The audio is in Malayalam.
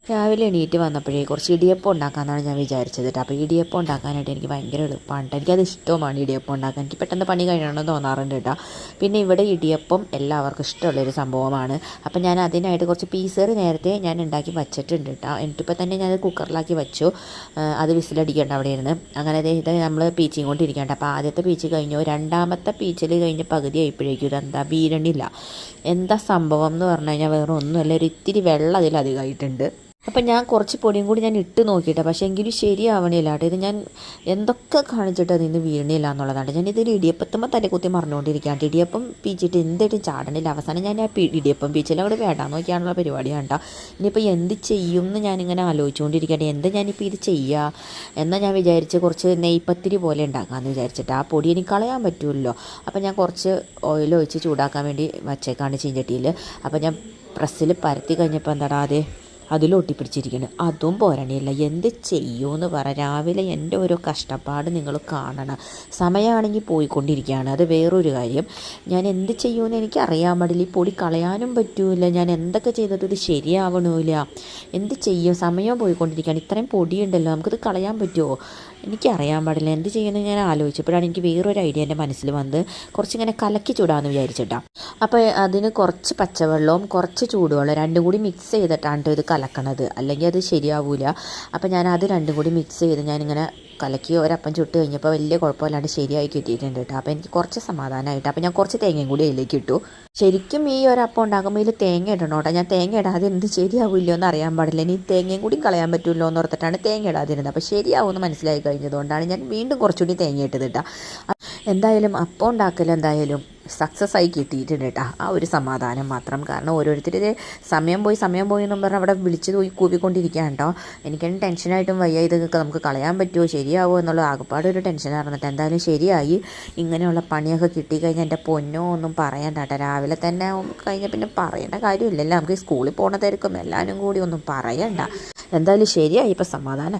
രാവിലെ എണീറ്റ് വന്നപ്പോഴേ കുറച്ച് ഇടിയപ്പം ഉണ്ടാക്കാമെന്നാണ് ഞാൻ വിചാരിച്ചത് കേട്ടോ. അപ്പോൾ ഇടിയപ്പം ഉണ്ടാക്കാനായിട്ട് എനിക്ക് ഭയങ്കര എളുപ്പമാണ് കേട്ടോ. എനിക്കത് ഇഷ്ടമാണ് ഇടിയപ്പം ഉണ്ടാക്കാൻ. എനിക്ക് പെട്ടെന്ന് പണി കഴിയണമെന്ന് തോന്നാറുണ്ട് കേട്ടോ. പിന്നെ ഇവിടെ ഇടിയപ്പം എല്ലാവർക്കും ഇഷ്ടമുള്ളൊരു സംഭവമാണ്. അപ്പം ഞാൻ അതിനായിട്ട് കുറച്ച് പീസറ് നേരത്തെ ഞാൻ ഉണ്ടാക്കി വച്ചിട്ടുണ്ട് കേട്ടോ. എന്നിട്ടിപ്പോൾ തന്നെ ഞാൻ കുക്കറിലാക്കി വെച്ചു. അത് വിസിലടിക്കേണ്ട അവിടെ ഇരുന്ന്. അങ്ങനെ ഇത് നമ്മൾ പീച്ചിങ് കൊണ്ടിരിക്കേണ്ട. അപ്പോൾ ആദ്യത്തെ പീച്ച് കഴിഞ്ഞു, രണ്ടാമത്തെ പീച്ചിൽ കഴിഞ്ഞ് പകുതി ആയപ്പോഴേക്കും ഇതെന്താ വീഴണില്ല. എന്താ സംഭവം എന്ന് പറഞ്ഞു കഴിഞ്ഞാൽ വേറെ ഒന്നുമല്ല, ഒരു ഇത്തിരി വെള്ളം അതിലധികമായിട്ടുണ്ട്. അപ്പം ഞാൻ കുറച്ച് പൊടിയും കൂടി ഞാൻ ഇട്ട് നോക്കിയിട്ടാണ്, പക്ഷേ എങ്കിലും ശരിയാവണില്ല കേട്ടോ. ഇത് ഞാൻ എന്തൊക്കെ കാണിച്ചിട്ട് അതിന് വീഴണില്ല എന്നുള്ളതാണ്. ഞാൻ ഇതിൽ ഇടിയപ്പത്തുമ്പോൾ തലകുത്തി മറിഞ്ഞുകൊണ്ടിരിക്കുകയാണ്. ഇടിയപ്പം പീച്ചിട്ട് എന്തായിട്ടും ചാടണില്ല. അവസാനം ഞാൻ ആ ഇടിയപ്പം പീച്ചിലും കൂടെ വേണ്ടാന്ന് നോക്കിയാണുള്ള പരിപാടിയാണ് കേട്ടോ. ഇനിയിപ്പോൾ എന്ത് ചെയ്യും എന്ന് ഞാനിങ്ങനെ ആലോചിച്ചുകൊണ്ടിരിക്കുകയാണ്. എന്താ ഞാനിപ്പോൾ ഇത് ചെയ്യുക എന്നാൽ ഞാൻ വിചാരിച്ച് കുറച്ച് നെയ്പത്തിരി പോലെ ഉണ്ടാക്കാമെന്ന് വിചാരിച്ചിട്ട്. ആ പൊടി എനിക്ക് കളയാൻ പറ്റുമല്ലോ. അപ്പം ഞാൻ കുറച്ച് ഓയിൽ ഒഴിച്ച് ചൂടാക്കാൻ വേണ്ടി വച്ചേക്കാണ് ചീഞ്ചട്ടിയിൽ. അപ്പം ഞാൻ പ്രസ്സിൽ പരത്തി കഴിഞ്ഞപ്പോൾ എന്താടാ അതിലൊട്ടിപ്പിടിച്ചിരിക്കുന്നു. അതും പോരണില്ല. എന്ത് ചെയ്യുമെന്ന് പറ. രാവിലെ എൻ്റെ ഓരോ കഷ്ടപ്പാട് നിങ്ങൾ കാണണം. സമയമാണെങ്കിൽ പോയിക്കൊണ്ടിരിക്കുകയാണ്, അത് വേറൊരു കാര്യം. ഞാൻ എന്ത് ചെയ്യുമെന്ന് എനിക്ക് അറിയാൻ പാടില്ല. ഈ പൊടി കളയാനും പറ്റൂല. ഞാൻ എന്തൊക്കെ ചെയ്തിട്ട് ഇത് ശരിയാവണമില്ല. എന്ത് ചെയ്യും, സമയം പോയിക്കൊണ്ടിരിക്കുകയാണ്. ഇത്രയും പൊടിയുണ്ടല്ലോ, നമുക്കിത് കളയാൻ പറ്റുമോ? എനിക്കറിയാൻ പാടില്ല. എന്ത് ചെയ്യുമെന്ന് ഞാൻ ആലോചിച്ചപ്പോഴാണ് എനിക്ക് വേറൊരു ഐഡിയ എൻ്റെ മനസ്സിൽ വന്ന് കുറച്ചിങ്ങനെ കലക്കി ചൂടാമെന്ന് വിചാരിച്ചിട്ടാണ്. അപ്പോൾ അതിന് കുറച്ച് പച്ചവെള്ളവും കുറച്ച് ചൂടുവെള്ളം രണ്ടും കൂടി മിക്സ് ചെയ്തിട്ടാണ് ഇത് കലക്കണത്, അല്ലെങ്കിൽ അത് ശരിയാവില്ല. അപ്പോൾ ഞാൻ അത് രണ്ടും കൂടി മിക്സ് ചെയ്ത് ഞാനിങ്ങനെ കലക്കി ഒരപ്പം ചുട്ട് കഴിഞ്ഞപ്പോൾ വലിയ കുഴപ്പമില്ലാണ്ട് ശരിയായി കിട്ടിയിട്ടുണ്ട് കേട്ടോ. അപ്പോൾ എനിക്ക് കുറച്ച് സമാധാനമായിട്ട്. അപ്പോൾ ഞാൻ കുറച്ച് തേങ്ങയും കൂടി അതിലേക്ക് ഇട്ടു. ശരിക്കും ഈ ഒരപ്പം ഉണ്ടാക്കുമ്പോൾ ഇതിൽ തേങ്ങ ഇടണം കേട്ടോ. ഞാൻ തേങ്ങ ഇടാതെ എന്ത് ശരിയാവില്ലോ എന്ന് അറിയാൻ പാടില്ല. ഇനി തേങ്ങയും കൂടി കളയാൻ പറ്റുമല്ലോ എന്ന് ഓർത്തിട്ടാണ് തേങ്ങ ഇടാതിരുന്നത്. അപ്പോൾ ശരിയാവുമെന്ന് മനസ്സിലായി കഴിഞ്ഞതുകൊണ്ടാണ് ഞാൻ വീണ്ടും കുറച്ചുകൂടി തേങ്ങ ഇട്ടത് കേട്ടോ. എന്തായാലും അപ്പം ഉണ്ടാക്കൽ എന്തായാലും സക്സസ് ആയി കിട്ടിയിട്ടുണ്ട് കേട്ടോ. ആ ഒരു സമാധാനം മാത്രം. കാരണം ഓരോരുത്തർ സമയം പോയി എന്നും പറഞ്ഞാൽ അവിടെ വിളിച്ച് പോയി കൂപ്പിക്കൊണ്ടിരിക്കുകയാണ് കേട്ടോ. എനിക്കെന്നെ ടെൻഷനായിട്ടും വയ്യ. ഇതൊക്കെ നമുക്ക് കളയാൻ പറ്റുമോ ശരിയാവുമോ എന്നുള്ള ആകപ്പാട് ഒരു ടെൻഷനായിരുന്നിട്ട്. എന്തായാലും ശരിയായി. ഇങ്ങനെയുള്ള പണിയൊക്കെ കിട്ടിക്കഴിഞ്ഞാൽ എൻ്റെ പൊന്നോ ഒന്നും പറയണ്ട കേട്ടോ. രാവിലെ തന്നെ കഴിഞ്ഞാൽ പിന്നെ പറയേണ്ട കാര്യമില്ലല്ലോ. നമുക്ക് സ്കൂളിൽ പോകണ തിരക്കും എല്ലാവരും കൂടി ഒന്നും പറയണ്ട. എന്തായാലും ശരിയായി. ഇപ്പം സമാധാനം.